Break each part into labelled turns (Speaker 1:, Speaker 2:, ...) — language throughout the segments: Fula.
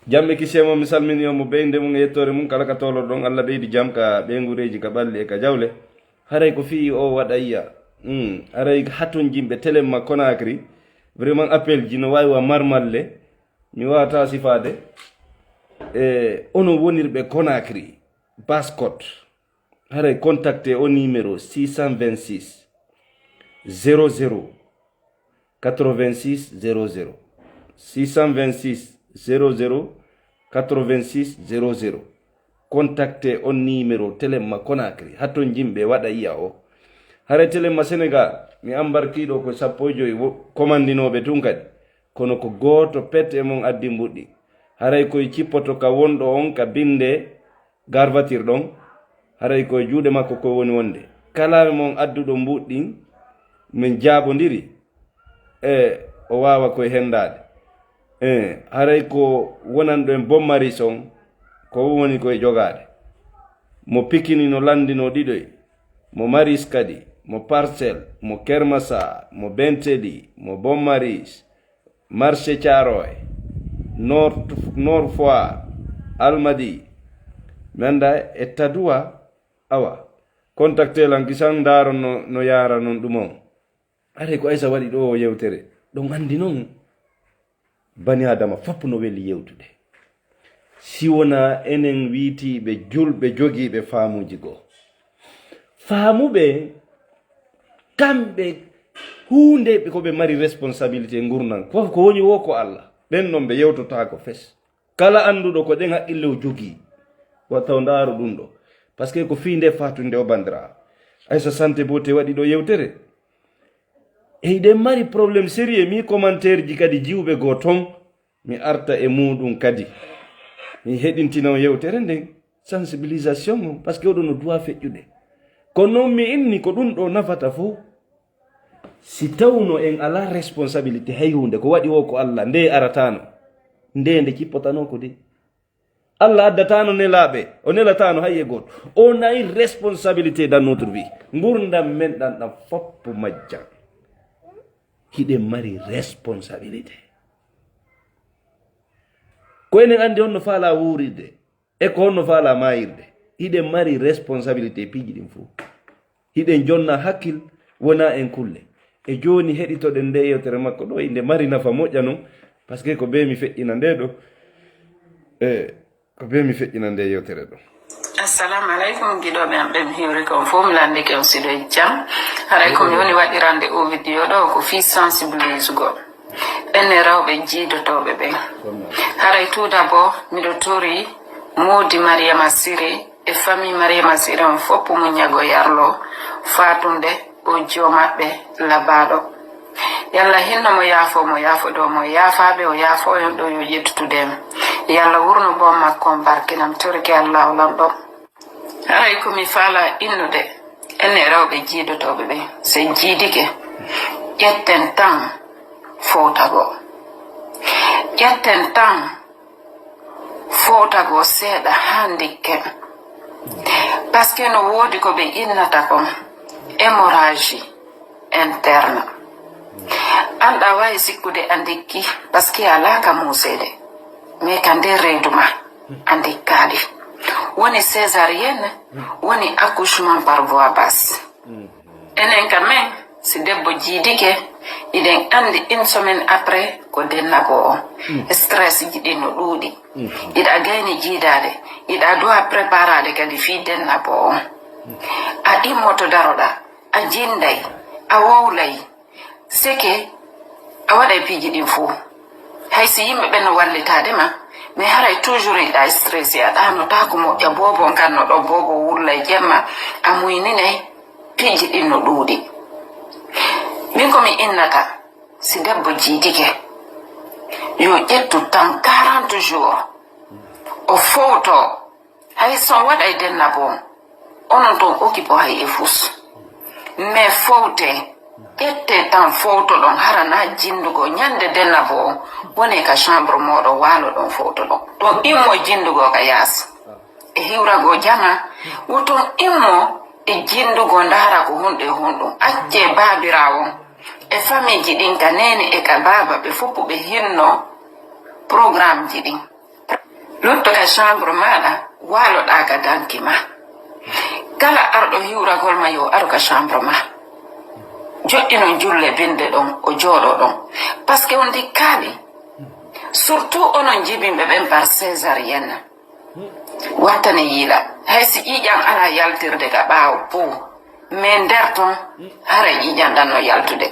Speaker 1: jamme kisemo mi salmini mo beynde mum yettore mum kala ka tolo don Allah beydi jam ka be ngureji ka balle ka jawle haray ko fi o wadayya haray haton jimbe telemma Conakry vraiment appel ji no wawi wa marmalle mi wata sifade ono wonirbe Conakry Bascotte haray contacter au numéro 626 00 86 00 626 00 86 00 contacter on numéro telemma Conakry haton jimbe wada iya o hare telemma Sénégal mi ambarkido ko sappojo commandinobe tun kadi kono ko goto pete mon addi mbuddi haray koy cippoto ka wondo on ka binde garvatir don haray koy juude makko ko woni wonde kala mon addudo mbuddi min jaabondiri o wawa koy hendade haray ko wonando en bommari son ko woni koy jogade mo pikini no landino didoy mo maris kadi mo parcel mo kermasa mo bentedi mo bommaris marché Thiaroye nord foire almadi manda e tadua awa contacter lan kisan daro no yara non dumon are ko aysa wadi do yewtere don andi non bani adama fop no weli yewtude si wona enen witi be julbe jogiibe faamuji go faamube kambe hunde be ko be mari responsabilité ngurnan ko woni wo ko Allah den non be yewtota ko fes kala andudo ko den hakkille o jogi wato ndaaru dum do parce que ko fiinde fatunde o bandira aysa santé bote wadi do yewtere de mari problème sérieux mi commentaire ji kadi jiwbe go ton mi arta e mudum kadi mi hedintino yewtere den sensibilisation parce que o do no doit fejjude kono mi inni ko dum do nafata fu si tawno en ala responsabilité hay hunde ko wadi wo ko Allah nde aratano nde cippotano ko de Allah addatano ne laabe o ne latano hayye goto on a une responsabilité dans notre vie ngurdam men dan fop majja hide mari responsabilité ko enen andi on no fala wuride e ko no fala mayirde hide mari responsabilité piji dim fu hide jonna hakkil wona en kulle e joni heditoden nde yewtere makko do inde mari nafa moƴƴa non parce que ko be mi feƴƴina nde do ko be mi feƴƴina nde yewtere do.
Speaker 2: Assalamu alaikum gidoɓe am ɓe mi hiwri kon fof mi lande ke on sido jam haray komi woni waɗirande o vidéo ɗo ko fi sensibilisego ɓenne rewɓe jiidotoɓe ɓen haray tout d'abord miɗo tori Modi Mariama Siré e famille Mariama Siré on fopp mo ñago yarlo fatunde o jomaɓɓe labaɗo yalla hinno mo yaafo mo yaafaɓe o yaafo on ɗo yo ƴettutudem yalla wurno bo makko barkinam torki Allah lamɗo haray komi faala innude enne rewɓe jiidotoɓe ɓe so jiidike ƴetten tan fowtago ƴetten tan fowtago seeɗa ha ndikken par ce que no woodi ko ɓe innata kon hémorragie interne anɗa wawi sikkude a ndikki par ce que ala ka musede mais ka nder reedu ma a ndikkaɗi woni césarienne woni accouchement par voie basse enen ka men si debbo jiidike iɗen andi une semaine après ko dennago o stress ji ɗi no ɗuuɗi iɗa gayni jiidade iɗa dowa préparade kadi fi dennabo on a immoto daroɗa a jinday a wowlay seke a waɗay piiji ɗin fuu hay si yimɓe ɓe no wallitade ma mais haray toujours iɗa stressé a ɗanota ko moƴƴa bobon kanno ɗo bobo wurlay jemma a muyninay piiji ɗin no ɗuuɗi min komi innata si debbo jiidike yo ƴettu tan 40 jours o fowto hay son waɗay dennabo onon ton occupé hay e fus mais fowte ƴette tan fowto ɗon harana jindugo ñande dennabo o woni ka chambre moɗo waalo ɗon fowto ɗon ɗon immo jindugo ka yaasa e hiwrago jama woton immo e jindugo ndaara ko hunde honɗum acce baabirawo e famille ji ɗin ka nene e ka baba ɓe foppu ɓe hinno programme ji ɗin lutto ka chambre maɗa waloɗa ka danki ma kala arɗo hiwragol ma yo aru ka chambre ma joɗɗino julle binde ɗon o jooɗo ɗon par ce que on dikkali surtout onon jibinɓe ɓen par césarienne wattane yiila hay si ƴiƴan ala yaltirde ka ɓaawo pou mais nder ton hara ƴiƴan ɗan no yaltude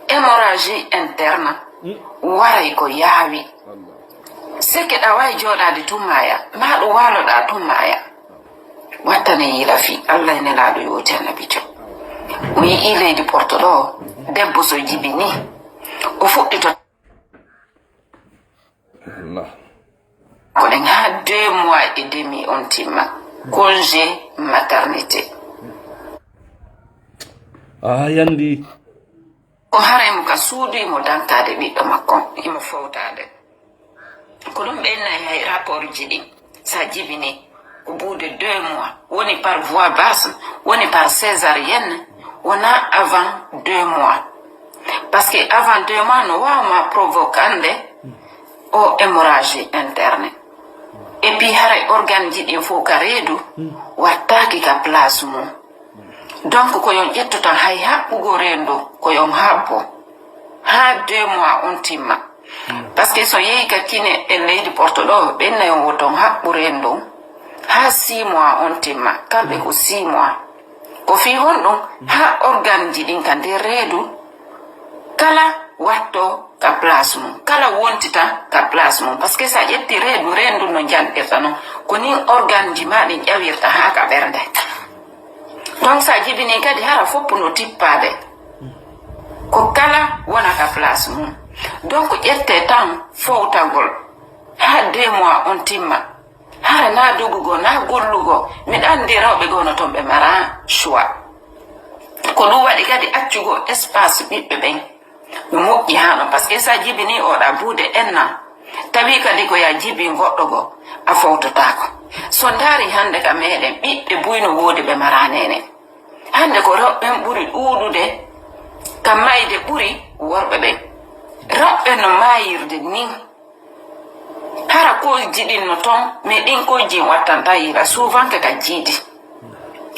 Speaker 2: hémorragie interne waray ko yaawi seke ɗa wawi jooɗade tummaya ma ɗo waloɗa tummaya wattane yiila fi allah ene laaɗo yoti annabijo o yii leydi porto ɗo debbo so jibini o fuɗɗi to koɗen ha 2 mois et demi on timma congé maternité
Speaker 1: yandi
Speaker 2: o haraymo ka suuduimo dantade ɓiɗɗo makko imo fowtade ko ɗum ɓennayi hay rapport ji ɗin sa jibini au bout de 2 mois woni par voie basse woni par césarienne wona avant 2 mois parce que avant 2 mois no wawma provocande o hémorragie interne et puis haray organe ji ɗin fof ka reedu wattaki ka place mum donc ko yon ƴetto tan hay haɓɓugo rendu ko yon habbo ha 2 mois on timma parce que so yehi ka kine e leydi porto ɗo ɓenna yon woton haɓɓu rendu ha 6 mois on timma kamɓe ko 6 mois ko fi honɗum ha organe ji ɗin ka nder reedu kala watto ka place mum kala wontita ka place mum parce que sa ƴetti rendu no janɗirta noon ko nin organe ji ma ɗin ƴawirta ha ka ɓernde donc sa jibini kadi hara foppu no tippade ko kala wona ka place mum donc ƴette tan fowtagol ha 2 mois on timma hara na dogugo na gollugo miɗa andi rewɓe gono toon ɓe mara choix ko ɗum waɗi kadi accugo espace ɓiɓɓe ɓen no moƴƴi hano par ce que sa jibini oɗa buude enna tawi kadi ko ya jibi goɗɗo go a fowtotako so daari hande ka meɗen ɓiɓɓe buyno woodi ɓe maranene hande ko rewɓen ɓuri ɗuuɗude ka mayde ɓuri worɓe ɓen rewɓe no mayirde nin hara koji ɗin no ton mais ɗin koji wattanta yiila souvent ke ka jiidi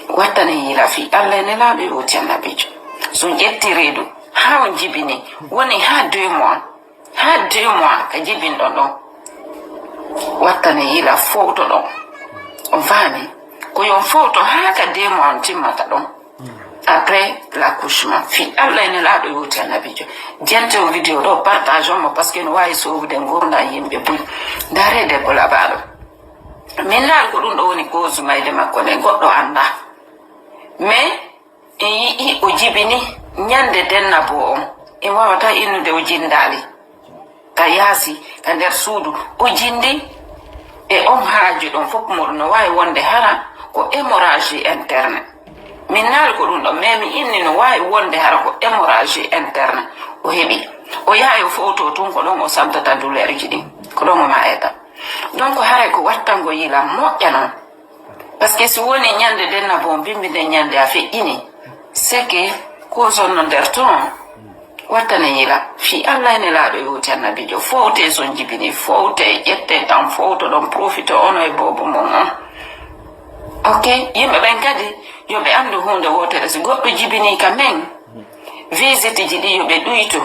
Speaker 2: wattane yiila fi allah ene laaɓe woti annabijo so ƴetti reedu ha on jibini woni ha 2 mois ha 2 mois ka jibinɗon ɗon wattane yiila fowto ɗon on faami ko yon fowto ha ka 2 mois on timmata ɗon après l'accouchement fi allah ene laaɗo yoti annabijo jente o vidéo ɗo partage on mo par ce que no wawi sowude gurda yimɓe buy dare debbo laɓaɗo min laal ko ɗum ɗo woni cause mayde makko nde goɗɗo anda mais en yii o jibini ñande dennabo on en wawata innude o jindali ka yaasi ka nder suudu o jindi e on haaju ɗon fof moɗum no wawi wonde hara ko hémorragie interne min naali ko ɗum ɗo mais mi inni no wawi wonde hara ko hémorragie interne o heeɓi o yaha o fowto tun ko ɗon o sabdata douleur ji ɗin ko ɗon o mayata donc haray ko wattango yiila moƴƴa noon par ce que si woni ñande dennabo on bimbide ñande a feƴƴini c'est que cause on no nder ton wattane yiila fi allah ene laaɗo yoti annabijo fowte son jibini fowte ƴette tan fowto ɗon profite ono e bobo mum on ok yimɓe ɓen kadi yoɓe andu hunde wotere si goɗɗo jibini ka men visite ji ɗi yoɓe ɗuyto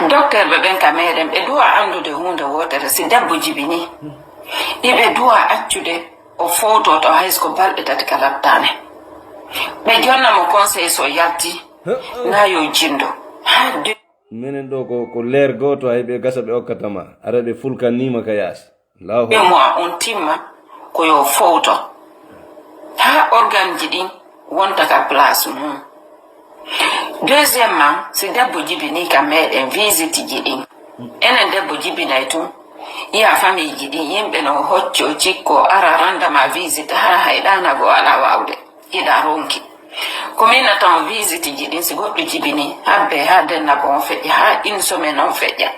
Speaker 2: docteur ɓe ɓen ka meɗen ɓe duwa andude hunde wotere si debbo jibini iɓe duwa accude o fowto to haysko balɗe 3 ka laɓtane ɓe jonnamo conseil so yalti na yo jindo ha
Speaker 1: minen ɗo ko leer goto hay ɓe gasa ɓe hokkatama ara ɓe fulkanima ka yaasi law
Speaker 2: moi on timma ko yo fowto ha organe ji ɗin wonta ka place mum deuxièmement si debbo jibini ka meɗen visite ji ɗin enen debbo jibinay tun iya famille ji ɗin yimɓe no hocco cikko ara randama visite ha hayɗanago ala wawde iɗa ronki komin tan visite ji ɗin si goɗɗo jibini habbe ha dennabo on feƴƴa ha 1 semaine on feƴƴa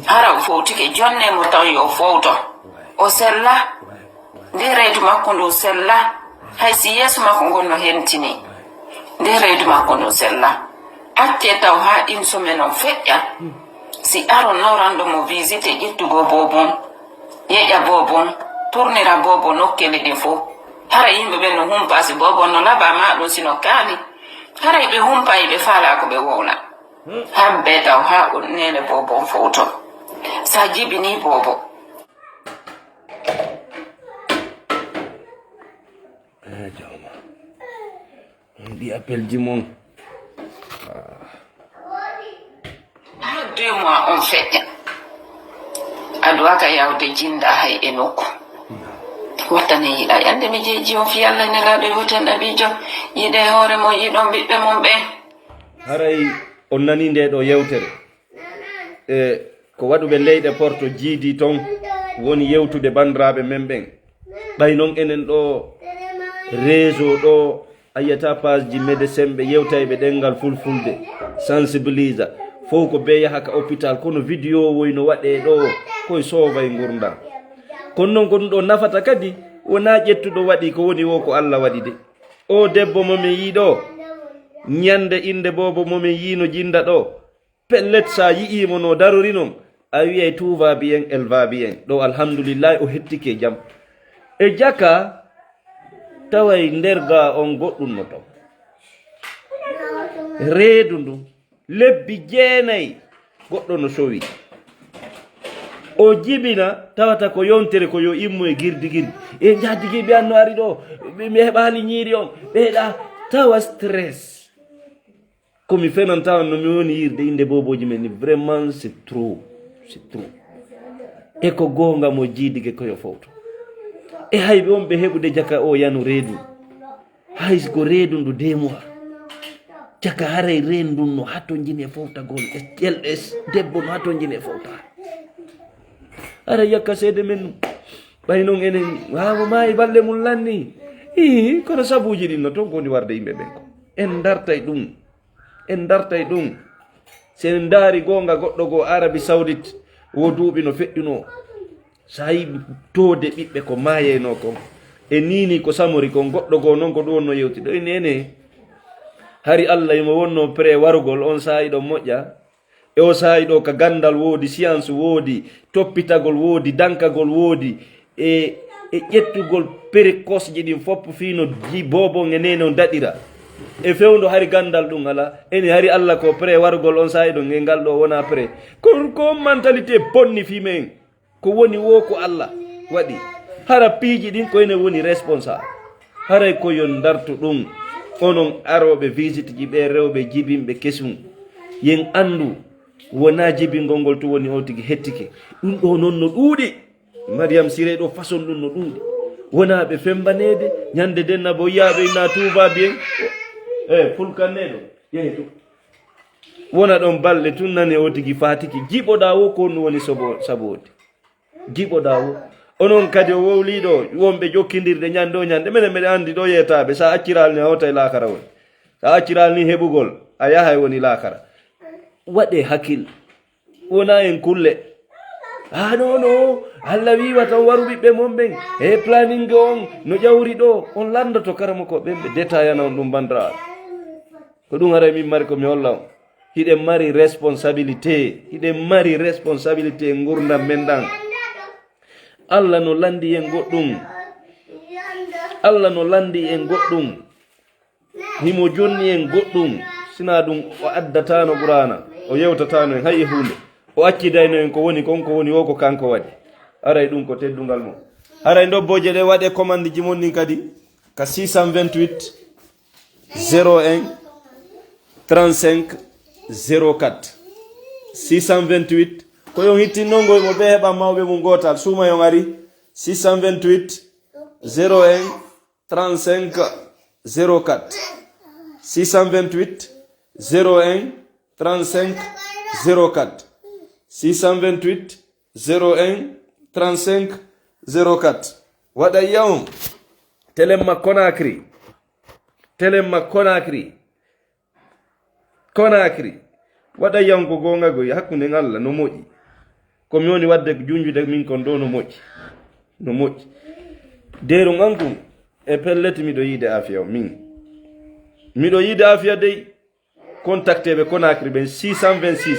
Speaker 2: hara o fowtike jonnemo taw yo fowto o sella nde reedu makko ndu sella hay si yeeso makko ngon no hentini nde reedu makko ndu sella acce taw ha ɗin somen on feƴƴa si aro nawranɗo mo visite ƴettugo bobon yeƴƴa bobon tournira bobo nokkele ɗe fo hara yimɓe ɓe no humpasi bobon no laba ma ɗum sino kaani hara ɓe humpayi ɓe faala ko ɓe wowna hambe taw ha nene bobon fowto sa jibini bobo
Speaker 1: jawma ɗi appel ji mon
Speaker 2: ha 2 mois on feƴƴa aɗa waka yawde jinda hay e nokku wattane yiɗa yande mi jeeji on fi Allah nelaɗo e woten ɗaɓijo yiɗe hoore mon yiɗon ɓiɓɓe mon ɓen
Speaker 1: haray on nani nde ɗo yewtere ko waɗuɓe leyɗe porto jiidi toon woni yewtude bandiraɓe men ɓen ɓay noon enen ɗo réseau ɗo a yiyata page ji médecin ɓe yewtayɓe ɗengal fulfulde sensibilisa fof ko be yaha ka hôpital kono vidéo woyno waɗe ɗo koye sooway gurdam kono noon ko ɗum ɗo nafata kadi wona ƴettuɗo waɗi ko woni wo ko Allah waɗi de o debbo momin yiiɗo ñande inde bobo momin yiino jinda ɗo pellet sa yi'imo no darori noon a wiyay tout va bien elle va bien ɗo alhamdoulillahi o hettike jaam e jaka taway nder ga on goɗɗum no taw reedu ndu lebbi 9 goɗɗo no sowi o jibina tawata ko yontere ko yo immo e girdi e jaadigi ɓe anno ari ɗo mi heɓali ñiiri on ɓeeɗa tawa stress komi fenan tawan no mi woni yirde inde boboji men ni vraiment c'est trop e ko gonga mo jiidige koyo fowto e hayɓe on ɓe heɓude jaka o yanu reedu hay ko reedu ndu 2 mois jaka haray rendu no hatto jini e fowtagol e ƴelɗe debbo no hatto jini e fowta ara yakka seede men ɓay noon enen wawo maayi balle mum lanni kono sabuji ɗin no toon kowoni warde yimɓe ɓen ko en dartay ɗum sen daari gonga goɗɗo go Arabie Saoudite wo duuɓi no feƴƴuno sa yi toode ɓiɓɓe ko maayeyno kon e nini ko samori kon goɗɗo go noon ko ɗum wonno yewti ɗo nene hari Allah imo wonno pré warugol on saayi ɗo moƴƴa e o saayi ɗo ka gandal woodi science woodi toppitagol woodi dankagol woodi e ƴettugol précoce ji ɗin fopp fino bobon e nene on daɗira e fewndo hari gandal ɗum ala eni hari Allah ko pré warugol on saayi ɗo e ngal ɗo wona pré ko mentalité bonni fimen ko woni wo ko Allah waɗi hara piiji ɗin ko ene woni responsable haray ko yon dartu ɗum onon aroɓe visite ji ɓe rewɓe jibinɓe kesum yen andu wona jibingol ngol to woni o tigi hettike ɗum ɗo noon no ɗuuɗi Mariam Siré ɗo façon ɗum no ɗuuɗi wona ɓe fembanede ñande denna bo yiyaɓe ina tout va bien fulkanneɗo yehi tu wona ɗon balɗe tun nani o tigi fatiki jiɓoɗa wo ko no woni sabode jiɓoɗa wo onon kadi o wowliɗo wonɓe jokkidirde ñande o ñande minen mbeɗe andi ɗo yeytaɓe sa acciral ni a hawta e lakara woni sa acciral ni heɓugol a yahay woni lakara waɗe hakkil wona en kulle nono Allah wiwa tan waru ɓiɓɓe mon ɓen e planning on no ƴawri ɗo on landoto karamo ko ɓen ɓe détaillana on ɗum bandiraɓe ko ɗum haray min mari komi holla on hiɗen mari responsabilité e gurdam men ɗan Allah no landi en goɗɗum himo jonni en goɗɗum sina ɗum o addatano ɓurana o yewtatano en hay hunde o accidayno en ko woni konko woni wo ko kanko waɗi aray ɗum ko teddungal mum aray dobboje ɗe waɗe commande ji mon ɗin kadi ka 628 01 35 04 628 ko yon hittinnongoy mo ɓe heɓa mawɓe mum gotal suuma yon ari 628 01 35 04 628 01 35 04 628 01 35 04 waɗa yawon telemma Conakry waɗa yawon ko gongagoy hakkunde Allah no moƴƴi komi woni wadde junjude min kon ɗo no moƴƴi deru ankum e pelleti miɗo yiide afiya min miɗo yiide afiya dey contacté ɓe Conakry ɓen 626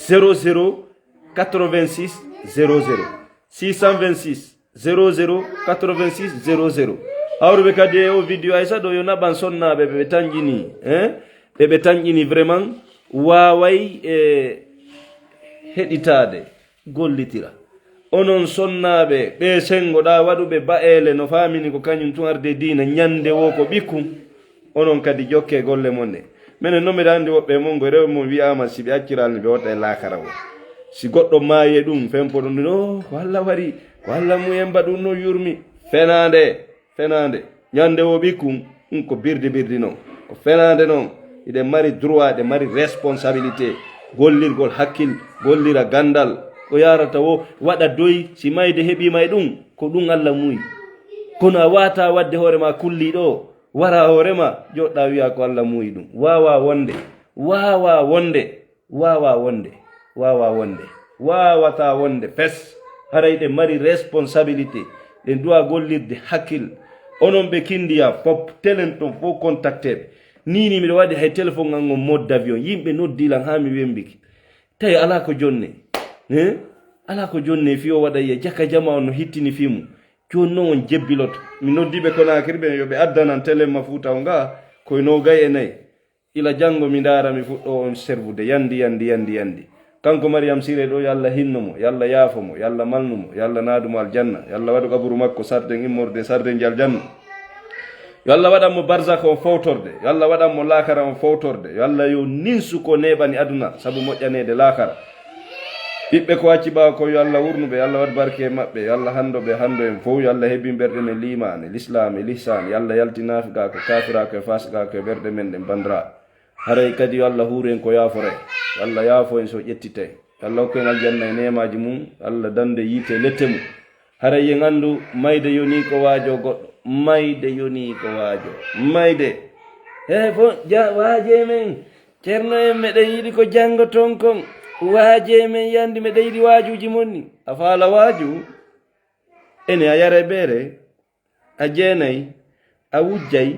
Speaker 1: 00 86 00 626 00 86 00 hawruɓe kadi e o vidéo ay sa ɗo yo naɓan sonnaɓe ɓe tanƴini ɓe tanƴini vraiment waway heɗitade gollitira onon sonnaɓe ɓe sengoɗa waɗuɓe ba'ele no famini ko kañum tun arde dina ñande wo ko ɓikkum onon kadi jokke golle mon ɗe minen noon mbiɗa andi woɓɓe mon go rew mo wiyama si ɓe acciralni ɓe woɗɗa e lakara o si goɗɗo maaye ɗum fempo ɗon o ko Allah wari ko Allah mumen mba ɗum no yurmi fenade ñande wo ɓikkum ɗum ko birdi noon ko fenade noon iɗen mari droit ɗe mari responsabilité gollirgol hakkil gollira gandal ko yarata wo waɗa doy si mayde heɓima e ɗum ko ɗum Allah muyi kono a wata wadde hoorema kulliɗo wara hoorema joɗɗa wiya ko Allah muyi ɗum wawa wawata wonde fes haray ɗe mari responsabilité ɗe duwa gollirde hakkil onon ɓe kindiya fop telen ton fo contacteɓe nini miɗo waɗi hay téléphone an on mode d'avion yimɓe noddilan ha mi wembiki tawi ala ko jonne ala ko jonne fi o waɗa yiya jaka jama on no hittini fimu joni noon on jebbiloto mi noddiɓe Conakry ɓe yoɓe addanan téléma fuutaw nga koye 24 ila janggo mi dara mi fuɗɗo on servude yandi kanko Mariam Siré ɗo yo Allah hinnomo yo Allah yaafomo yo Allah malnumo yo Allah naadumo aljanna yo Allah waɗu kaburu makko sarden immorde sarden ji aljanna yo Allah waɗanmo barzaka on fowtorde yo Allah waɗanmo lakara on fowtorde yo Allah yo ninsu ko neɓani aduna saabu moƴƴanede lakara ɓiɓɓe ko acci ɓawa ko yo Allah wurnuɓe yo Allah waɗ barke e maɓɓe yo Allah handoɓe hando en fof yo Allah heeɓi berɗen e limane l'islam e l'ihsan yo Allah yaltinafiga ko kafirako e fasgako e berɗe men ɗe bandira haray kadi yo Allah huuren ko yaafore yo Allah yaafo en so ƴettite yo Allah hokku en aljanna e nemaji mum Allah dande yiite lette mum haray en andu mayde yoni ko waajo goɗɗo mayde fo waaje men ceerno en meɗen yiɗi ko janggo ton kon waaje men yandi meɗen yiɗi waajuji monni a faala waaju ene a yare ɓeere a jeenayi a wujjay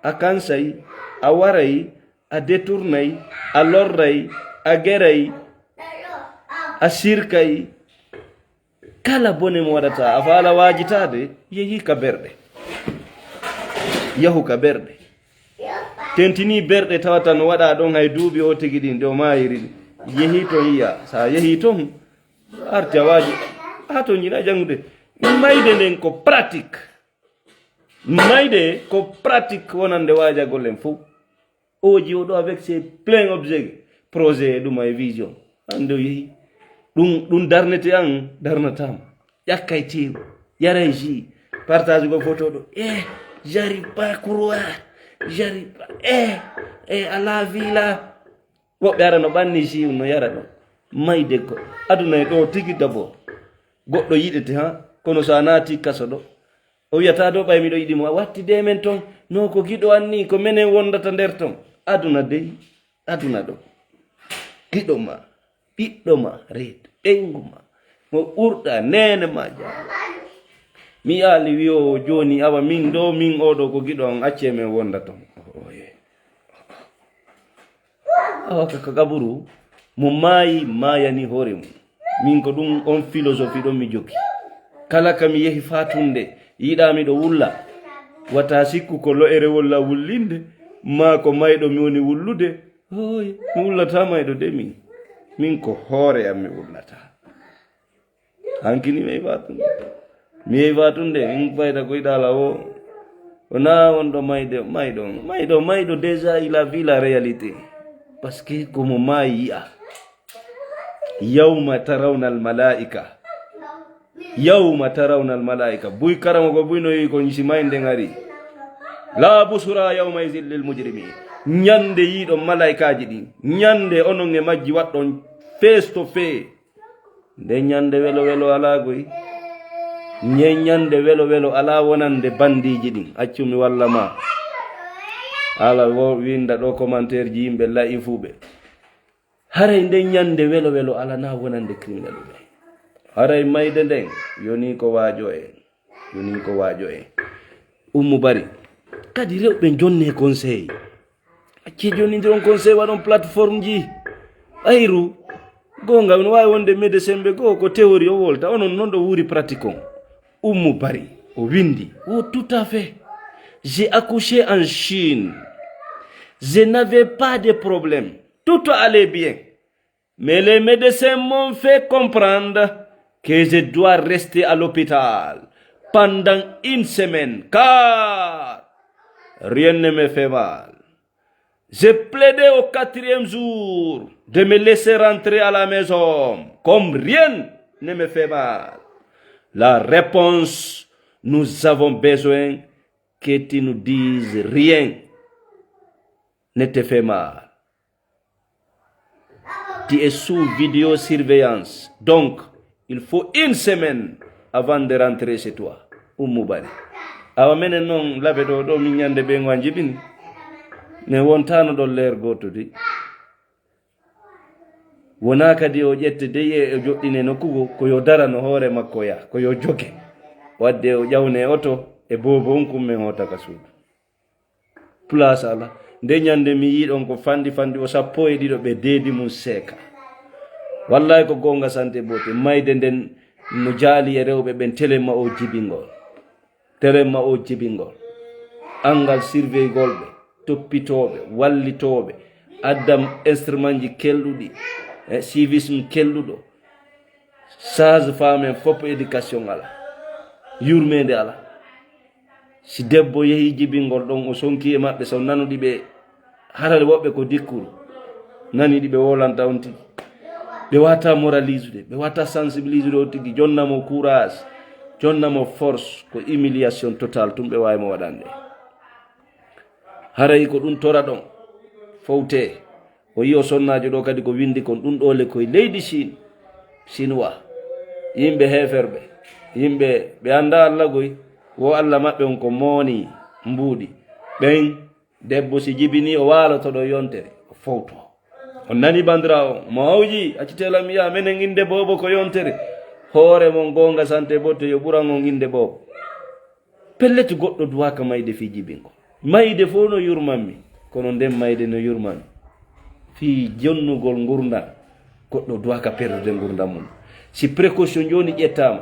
Speaker 1: a kansay a waray a détournay a lorray a geray a sirkay kala bone mo waɗata a faala waajitade yehi ka berɗe yahu ka berɗe tentini berɗe tawata no waɗa ɗon hay duuɓi o tigi ɗin nde o mayiri yehi to yiya sa yehi ton arti a waaji ha to jina jangude mayde nden ko pratique wonande waaja gollen fof oji oɗo avec ses plein objet projet ɗum e vision hande o yehi ɗum darnete an darnatama ƴakkay tew yaray ji partage go photo ɗo j'arrive pas croire ala vila woɓɓe ara no ɓanni si no yara ɗo mayde ko aduna e ɗo tigi d'abord goɗɗo yiɗete ha kono so a naati kaso ɗo o wiyata ɗo ɓay miɗo yiɗimo wattide men ton no ko giɗo anni ko menen wondata nder ton aduna ɗo giɗo ma ɓiɗɗo ma reedu ɓengu ma mo ɓurɗa nene ma jaa mi yaali wiyo joni awa min ɗo min oɗo ko giɗo on acce men wonda ton awa kaka kaburu mo mayani hoore mum min ko ɗum on philosophie ɗon mi jogi kala kami yehi fatunde yiɗamiɗo wulla wata sikku ko lo'ere wolla wullinde ma ko mayɗo mi woni wullude mi wullata mayɗo de min ko hoore am mi wullata hankini mi yehi fatunde min fayda ko yiɗala o na wonɗo mayɗo déjà il a vu la réalité parce que komo maayi yi'a yawma tarawna al malaika buy karamo ko buyno yi ko si mayde ngari la busura yawma izil lil mujrimin ñande yiɗo malaikaji ɗin ñande onon e majji waɗɗon face to face nde ñande welo ala goy ñande welo ala wonande bandiji ɗin accumi walla ma ala winda ɗo commentaire ji yimɓe layi fuɓe haray nde ñande welo ala na wonande criminel ɓe haray mayde nden yoni ko waajo en ummu bari kadi rewɓe jonne conseil acci joni ndiron conseil waɗon plateforme ji ayru gonga no wawi wonde médecin ɓe goo ko théorie o wolta onon noon ɗo wuuri pratique on Oumou Bari o windi tout à fait j'ai accouché en Chine je n'avais pas de problème tout allait bien mais les médecins m'ont fait comprendre que je dois rester à l'hôpital pendant une semaine car rien ne me fait mal. J'ai plaidé au 4e jour de me laisser rentrer à la maison, comme rien ne me fait mal. La réponse, nous avons besoin que tu nous dises rien ne te fait mal. Tu es sous vidéosurveillance, donc il faut une semaine avant de rentrer chez toi. Oumou Bari. Awa menen non labe do min nyande be ngwanji bin. Ne wontano do leer goto di wona kadi o ƴette de e joɗɗine nokkugo ko yo dara no hoore makko ya ko yo joge wadde o ƴawne oto e bobo on kummen hotaka suudu place ala nde ñande mi yiɗon ko fandi o sappo e ɗiɗo ɓe deedi mum seeka wallahi ko gonga sante bote mayde nden no jaali e rewɓe ɓen telema o jibingol angal surveillgol ɓe toppitoɓe wallitoɓe addam instrument ji kelluɗi civisme kelluɗo sage femme en foppo éducation ala yurmede ala si debbo yehi jibingol ɗon o sonki e maɓɓe so nanuɗi ɓe harale woɓɓe ko dikkuru naniɗi ɓe wolanta on tigi ɓe wata moraliser ɓe wata sensibiliser o tigi jonnamo courage jonnamo force ko humiliation total tum ɓe wawimo waɗande haray ko ɗum tora ɗon fowte o yi o sonnajo ɗo kadi ko windi kon ɗum ɗole koye leydi chinois yimɓe heferɓe yimɓe ɓe anda Allah goy wo Allah maɓɓe on ko mooni mbuuɗi ɓen debbo si jibini o waloto ɗo yontere o fowto on nani bandira o mawji accitelam wiya menen inde bobo ko yontere hoore mon gonga sante botte yo ɓuran on inde bobo pelleti goɗɗo duwaka mayde fi jibingo mayde fof no yurmanmi kono nden mayde no yurmanmi fi jonnugol gurdam goɗɗo duwaka perdude gurdam mum si précaution joni ƴettama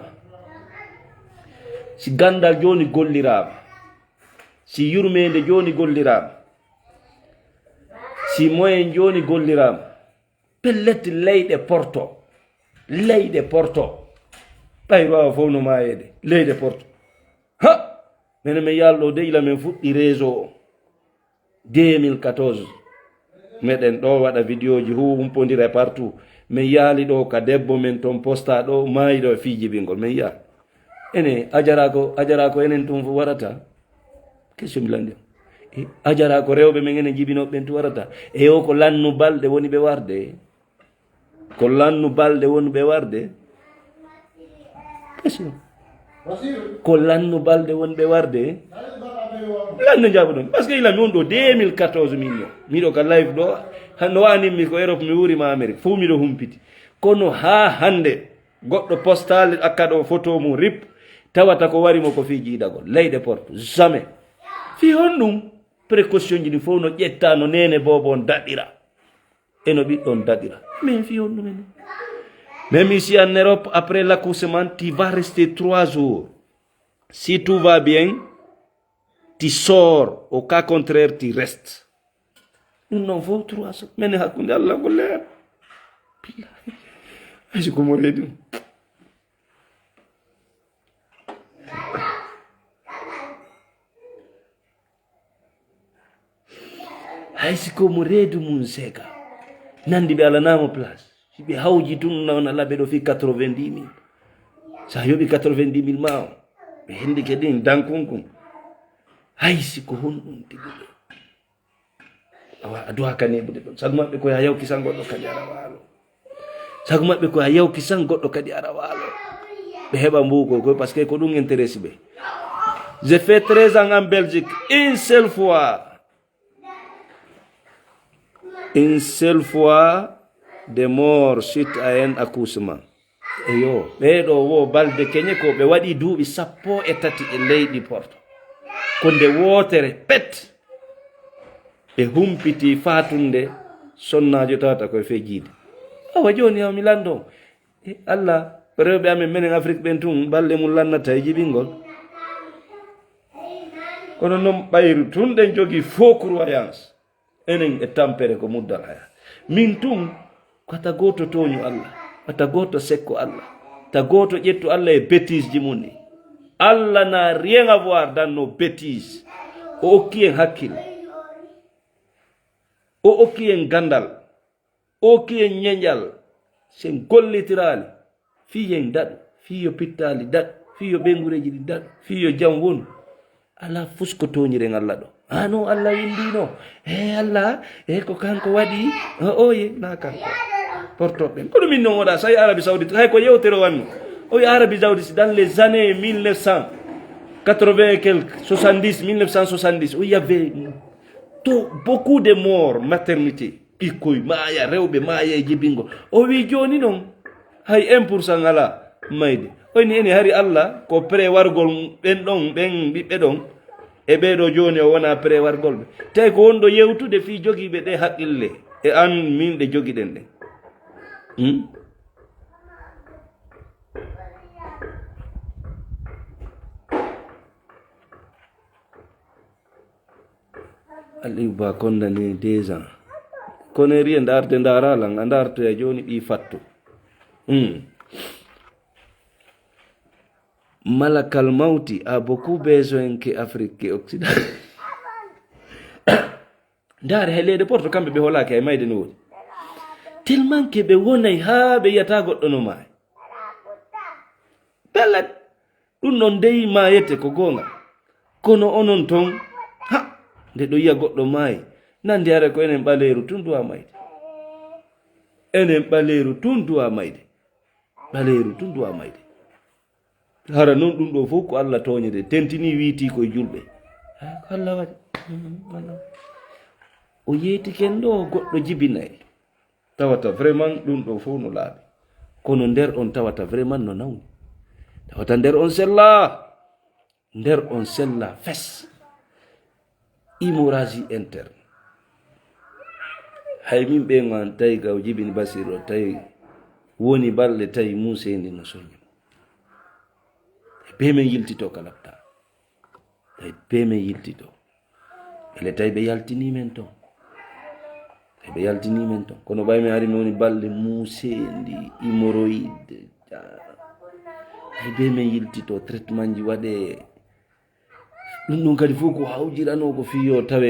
Speaker 1: si gandal joni gollirama si yurmede joni gollirama si moyen joni gollirama pelleti leyɗe porto ɓayru awa fof no mayede leyɗe porto ha minen min yalɗo de ila min fuɗɗi réseau o 2014 meɗen ɗo waɗa vidéo ji humpodira partout min yaali ɗo ka debbo min toon posta ɗo mayiɗo e fiijibingol min yaali ene ajara ko enen tum warata question milandi ajara ko rewɓe men enen jibinoɓe ɓen tu warata e o ko lannu balɗe woni ɓe warde question ko lannu balɗe wonɓe warde lannu jaɓu ɗum par ce que ilami on ɗo 2014 min miɗo ka live ɗo no wanimmi ko Europe mi wurima Amérique fuu miɗo humpiti kono ha hande goɗɗo postal akkaɗo photo mum rip tawata ko warimo ko fi jiiɗagol leyɗe porte jamais fi hon ɗum précaution ji ɗi fof no ƴetta no nene bobo on daɗɗira eno ɓiɗɗon daɗɗira min fi hon ɗumen même ici en Europe après l'accouchement tu vas rester 3 jours si tout va bien tu sors au cas contraire tu restes ɗum noon fof 3 jours mene hakkude Allah ko leer hay ko mo reedi hay siko mo reedu mum seeka nandi ɓe alanamo place si ɓe hawji tun non ala ɓe ɗo fi 90 000 sa yoɓi 90 000 ma o ɓe hendi kadi dankunkun hay siko honɗum tiguɗo awa a duwa kanebude ɗon sago maɓɓe koye a yawkisan goɗɗo kadi ara waalo sago maɓɓe koye a yawkisan goɗɗo kadi ara waalo ɓe heɓa mbuko koy par ce que ko ɗum intéresse ɓe. J'ai fait 13 ans en Belgique une seule fois de mort suite à un accouchement. Eyo ɓeɗo wo balde keñe ko ɓe waɗi duuɓi 13 e leydi Porto ko nde wotere pet ɓe humpiti fatunde sonnajo tawata koye fejjide awa joni mi lando allah rewɓe amen menen afrique ɓen tun balɗe mum lannata e jibingol kono noon ɓayru tun ɗen jogui faux croyance enen e tampere ko muddal haya min tun kata goto toñu allah kata goto sekko allah ta goto ƴettu allah e bêtise ji mum ni allah n'a rien à voir dans nos bêtises o okki en hakkille o okki en gandal o okki en ñeñal sen gollitirali fiyen daɗo fiyo pittali daɗo fiyo ɓengureji ɗi daɗo fiyo jam wonu ala fusko toñiren allah ɗo non allah windino allah ko kanko waɗi oye na kanko portoɓe kono min noon oɗa sayi arabie saoudite hay ko yewtere wanno o wi arabie saoudite dans les années 1980 et quelque 70 1970 il y avait beaucoup de morts maternité ɓikkoy maaya rewɓe maaya e jibingo o wi joni noon hay 1% ala mayde oyni eni hari allah ko pré wargol ɓen ɗon ɓen ɓiɓɓe ɗon e ɓeɗo joni o wona pré wargol ɓe tawi ko wonɗo yewtude fi jogiiɓe ɗe haqqille e an min ɗe jogiɗen ɗen Aliou Ba condamné 2 ans kono ri ndarde ndaralan a ndarto e joni ɓi fattu malakal mawti a beaucoup besoin que Afrique que Occident ndare he leyde porto kamɓe ɓe holaki hay mayde no woni tellement que ɓe wonay ha ɓe yiyata goɗɗo no maayi bellat ɗum noon ndeyi mayete ko gonga kono onon ton ha nde ɗo yiya goɗɗo maayi nandi hare ko enen ɓaleeru tun duwa mayde enen ɓaleeru tun duwa mayde ɓaleeru tun duwa mayde hara noon ɗum ɗo fof ko allah toñede tentini wiiti koye julɓe ko allah waɗi o yeetiken ɗo goɗɗo jibinayi tawata vraiment ɗum ɗo fof no laaɓi kono nder on tawata vraiment no nawni tawata nder on sella fes hémorragie interne hay min ɓe man tawi gaw jibini basir o tawi woni balɗe tawi musendi no soñi be men yiltito kalabta tawi be men yiltito ele tawi ɓe yaltini men ton kono ɓay mi ari mi woni balɗe musendi hémorroïde hay be men yiltito traitement ji waɗe ɗum ɗum kadi fof ko hawjirano ko fiyo tawe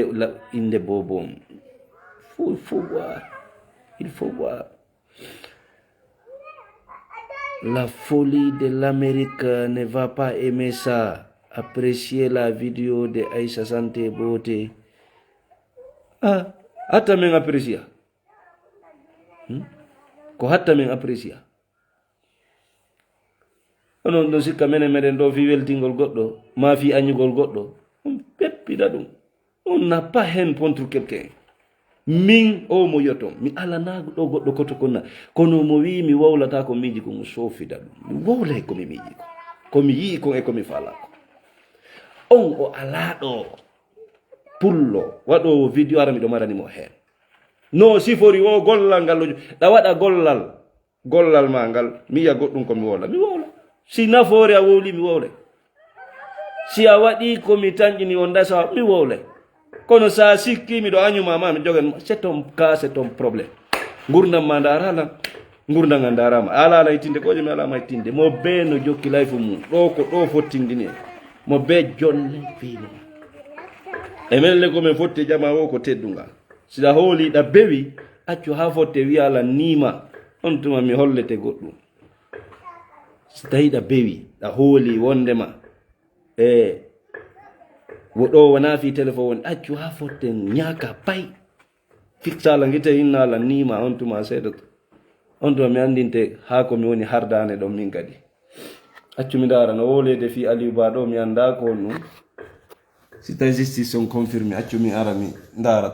Speaker 1: inde bobom il faut voir la folie de l'Amérique ne va pas aimer ça. Appréciez la vidéo de Aïssa Santé Beauté. Hatta men apprécia ko hatta men apprécia onon ɗo sikka menen meɗen ɗo fi weltingol goɗɗo ma fi añugol goɗɗo on peppida ɗum on n'a pas hen contre quelqu'un min o mo yoton mi alanago ɗo goɗɗo koto konna kono mo wi mi wawlata ko miiji ko mo sofida ɗum mi wawlay komi miiji ko komi yii kon e komi falako on o ala ɗo pullo waɗowo vidéo ara miɗo maranimo hen no sifori o gollal ngal ɗa waɗa gollal ma ngal mi yiya goɗɗum komi wowla mi wowla si nafoore a wowli mi wowlay si a waɗi komi tañƴini on dasa mi wowlay kono sa sikki miɗo añuma ma mi jogan c'est ton cas c'est ton problème gurdam ma ndaralan gurdam a ndarama ala laytinde koje mi alama laytinde mo be no jokki layfu mum ɗo ko ɗo fottindini mo be jolle fiino e men le komin fotti jama o ko teddungal sida hooli ɗa bewi accu ha fotte wiya ala nima on tuma mi hollete goɗɗum so tawi ɗa bewi ɗa hooli wondema woɗo wona fi téléphone woni accu ha fotte ñaaka pay fiksala guite inna ala nima on tuma seeɗato on tuma mi andinte ha komi woni hardane ɗon min kadi accu mi dara no wolede fi Aliou Ba ɗo mi anda ko on ɗum si tawi justice on confirmé accu mi ara mi darata